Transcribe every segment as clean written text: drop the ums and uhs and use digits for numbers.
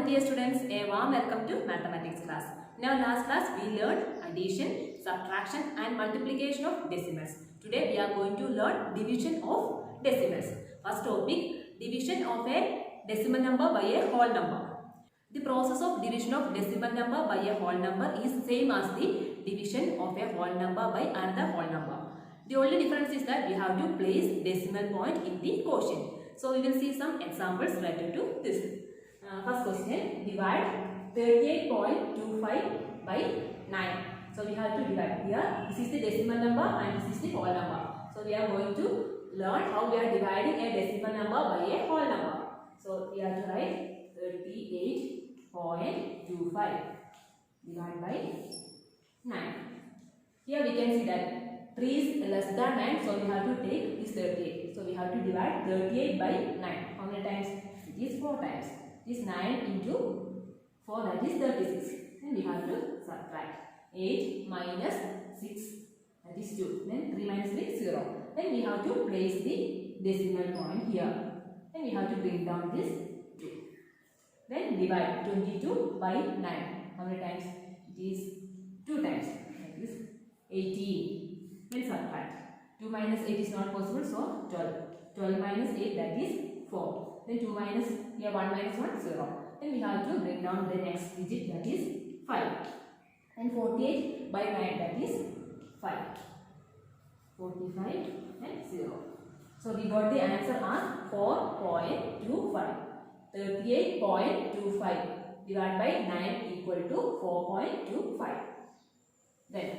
dear students, a warm welcome to mathematics class. In our last class we learned addition, subtraction and multiplication of decimals. Today we are going to learn division of decimals. First topic, division of a decimal number by a whole number. The process of division of decimal number by a whole number is same as the division of a whole number by another whole number. The only difference is that we have to place decimal point in the quotient. So we will see some examples related to this. First question, divide 38.25 by 9. So we have to divide here. This is the decimal number and this is the whole number. So we are going to learn how we are dividing a decimal number by a whole number. So we have to write 38.25 divided by 9. Here we can see that 3 is less than 9, so we have to take this 38. So we have to divide 38 by 9. How many times? It is 4 times. This 9 into 4, that is 36. Then we have to subtract 8 minus 6, that is 2. Then 3 minus 3, 0. Then we have to place the decimal point here. Then we have to bring down this 2. Then divide 22 by 9. How many times? It is 2 times. That is 18. Then subtract. 2 minus 8 is not possible, so 12. 12 minus 8, that is 4. Then 2 minus, here 1 minus 1, 0. Then we have to bring down the next digit, that is 5. And 48 by 9, that is 5. 45 and 0. So we got the answer as 4.25. 38.25 divided by 9 equal to 4.25. Then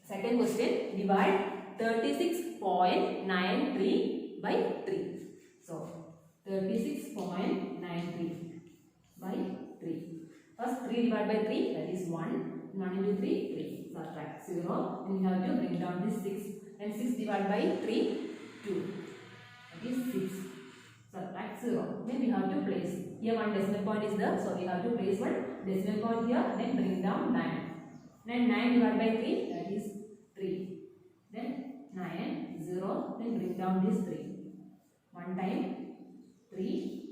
second question, divide 36.93 by 3. So 36.93 by 3. First 3 divided by 3, that is 1. 1 into 3, 3. Subtract 0. And we have to bring down this 6. And 6 divided by 3, 2. That is 6. Subtract 0. Then we have to place. Here one decimal point is there. So we have to place one decimal point here. Then bring down 9. Then 9 divided by 3, that is 3. Then 9, 0. Then bring down this 3. 1 time 3,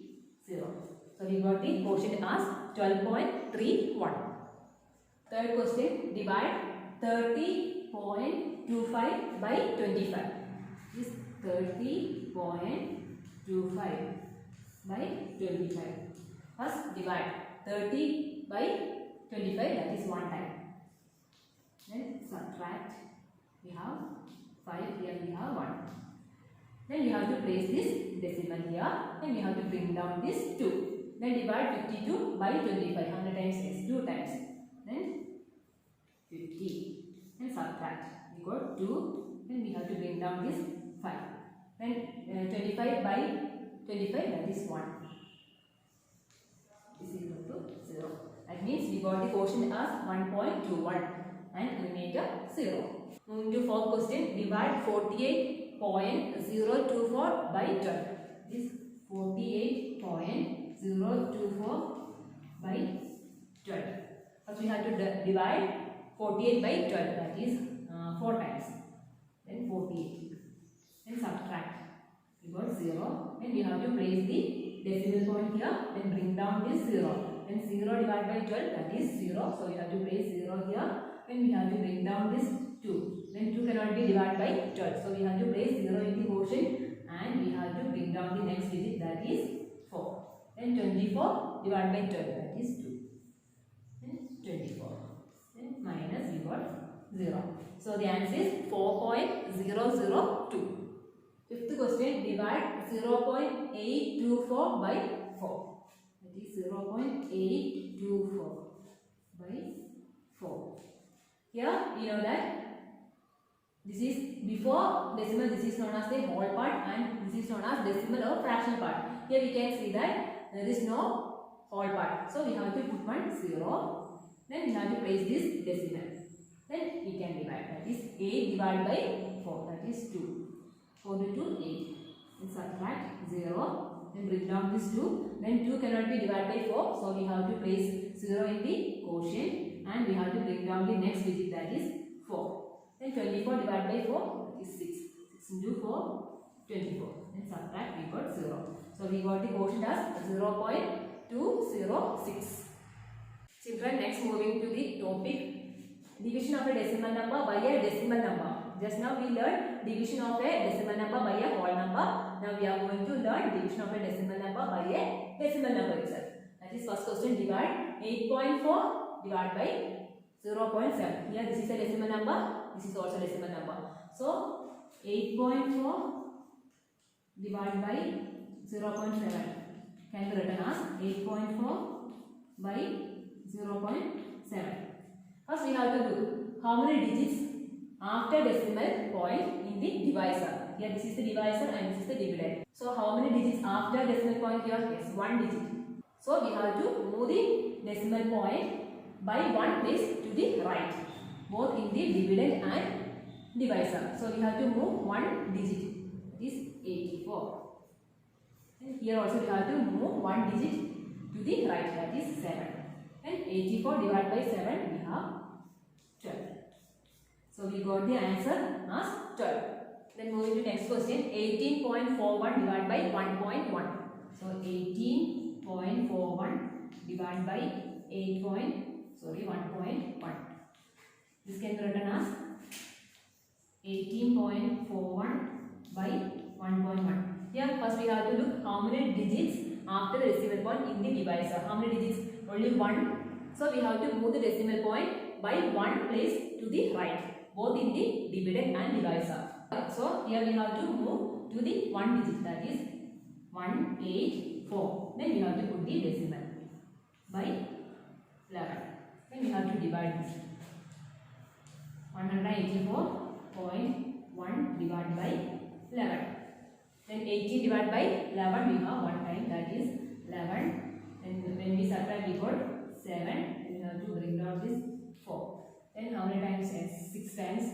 0. So we got the quotient as 12.31. Third question, divide 30.25 by 25. This 30.25 by 25. First divide 30 by 25, that is 1 time. Then subtract, we have 5, here we have 1. Then we have to place this decimal here. Then we have to bring down this 2. Then divide 52 by 25. How many times? Yes, 2 times. Then 50. Then subtract. We got 2. Then we have to bring down this 5. Then 25 by 25, that is 1. This is equal to 0. That means we got the quotient as 1.21 and remainder 0. Moving to fourth question, divide 48.024 by 12. This 48.024 by 12. First we have to divide 48 by 12, that is 4 times. Then 48. Then subtract. We got 0. Then we have to place the decimal point here. Then bring down this 0. Then 0 divided by 12, that is 0. So we have to place 0 here. Then we have to bring down this 2. Then 2 cannot be divided by 12. So we have to place 0 in the quotient and we have to bring down the next digit, that is 4. Then 24 divided by 12, that is 2. Then 24. Then minus, we got 0. So the answer is 4.002. Fifth question, divide 0.824 by 4. That is 0.824 by 4. Here we know that this is before decimal, this is known as the whole part and this is known as decimal or fractional part. Here we can see that there is no whole part. So we have to put one 0. Then we have to place this decimal. Then we can divide. That is 8 divided by 4. That is 2. 4 into 8. Then subtract 0. Then bring down this 2. Then 2 cannot be divided by 4. So we have to place 0 in the quotient. And we have to bring down the next digit, that is 4. Then 24 divided by 4, that is 6. 6 into 4, 24. Then subtract, we got 0. So we got the quotient as 0.24. 206. Children, next moving to the topic division of a decimal number by a decimal number. Just now we learned division of a decimal number by a whole number. Now we are going to learn division of a decimal number by a decimal number itself. That is, first question, divide 8.4 divided by 0.7. Here this is a decimal number, this is also a decimal number. So 8.4 divided by 0.7 can be written as 8.4 by 0.7. First we have to do how many digits after decimal point in the divisor. Here this is the divisor and this is the dividend. So how many digits after decimal point here? Yes, 1 digit. So we have to move the decimal point by 1 place to the right, both in the dividend and divisor. So we have to move 1 digit, that is 84. And here also we have to move 1 digit to the right, that is 7. And 84 divided by 7 we have 12. So we got the answer as 12. Then moving to next question, 18.41 divided by 1.1. So 18.41 divided by 1.1. This can be written as 18.41 by 1.1. Here first we have to look how many digits after the decimal point in the divisor. How many digits? Only 1. So we have to move the decimal point by 1 place to the right, both in the dividend and divisor. So here we have to move to the 1 digit, that is 184. Then we have to put the decimal by 11. Then we have to divide this. 184.1 divided by 11. Then 18 divided by 11 we have 1 time, that is 11. And when we subtract we got 7. Then we have to bring down this 4. Then how many times? 6 times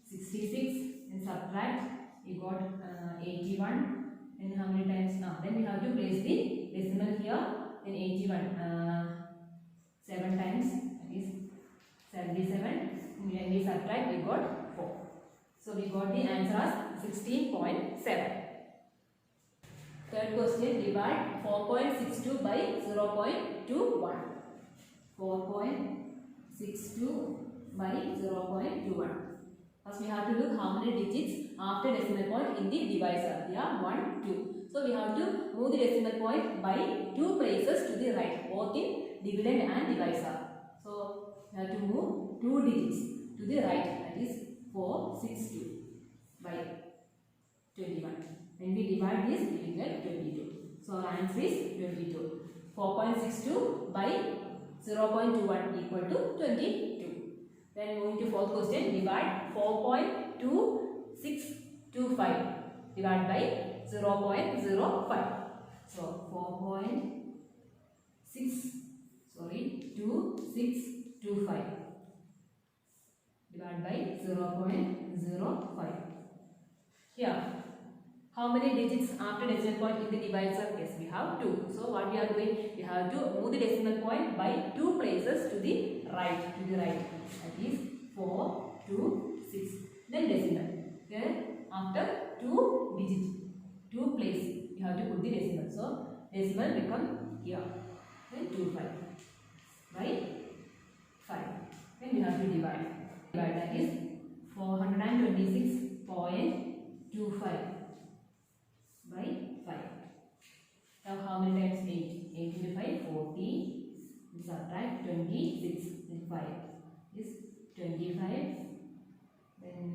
66. Then subtract we got 81. Then how many times? Then we have to place the decimal here. Then 81 7 times, that is 77. When we subtract we got 4. So we got the answer as 16.7. Third question, divide 4.62 by 0.21. 4.62 by 0.21. First we have to look how many digits after decimal point in the divisor. There are 1, 2. So we have to move the decimal point by 2 places to the right, both in dividend and divisor. So we have to move 2 digits to the right, that is 462 by 21. When we divide this, we will get 22. So our answer is 22. 4.62 by 0.21 equal to 22. Then moving to fourth question, divide 4.2625 divided by 0.05. So 2625 divided by 0.05. Here, how many digits after decimal point in the divisor? Yes, we have 2. So what we are doing? We have to move the decimal point by 2 places to the right. That is 4, 2, 6. Then decimal. Then after 2 digits, 2 places, you have to put the decimal. So decimal become here. Then 25 by 5. Then we have to divide. That is 426.25 by 5. Now how many times 8? 8 into 5, 40. We subtract 26. Then 5 is 25. Then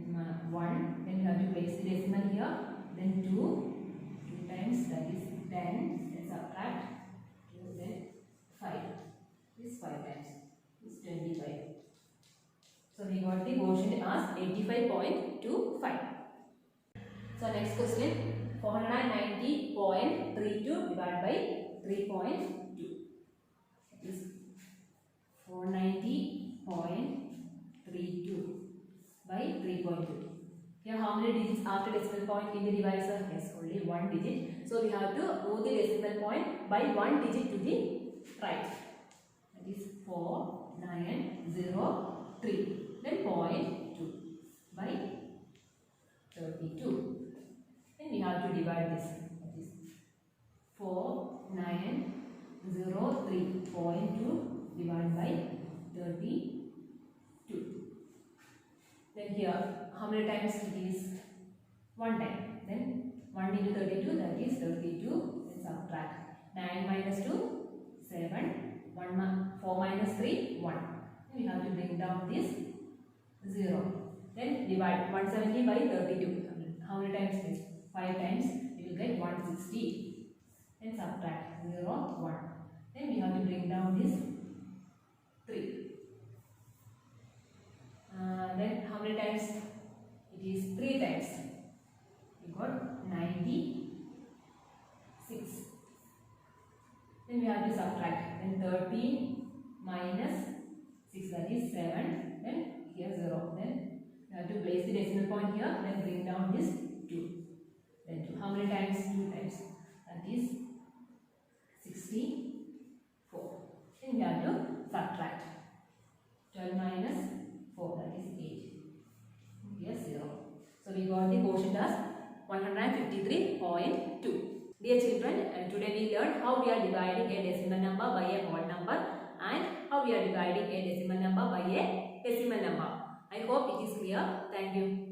1. Then we have to place the decimal here. Then 2. 2 times, that is 10. Then subtract 2. Then 5. This 5 times is 25. So we got the quotient as 85.25. So next question, 490.32 divided by 3.2. That is 490.32 by 3.2. Here how many digits after decimal point in the divisor? Yes, only 1 digit. So we have to move the decimal point by 1 digit to the right. That is 4903. Then 0.2 by 32. Then we have to divide this. That is 4, 9, 0.2 divided by 32. Then here, how many times it is? 1 time. Then 1 into 32, that is 32. Then subtract. 9 minus 2, 7. 4 minus 3, 1. We have to bring down this 0. Then divide 170 by 32. How many times this? 5 times. We will get 160. Then subtract 0, 1. Then we have to bring down this 3. Then how many times? It is 3 times. We got 96. Then we have to subtract. Then 13 minus 6, that is 7. Then here 0. Then we have to place the decimal point here. Then bring down this 2. Then 2. How many times? 2 times. That is 64. Then we have to subtract. 12 minus 4, that is 8. Here 0. So we got the quotient as 153.2. Dear children, today we learned how we are dividing a decimal number by a whole number and how we are dividing a decimal number by a decimal number. I hope it is clear. Thank you.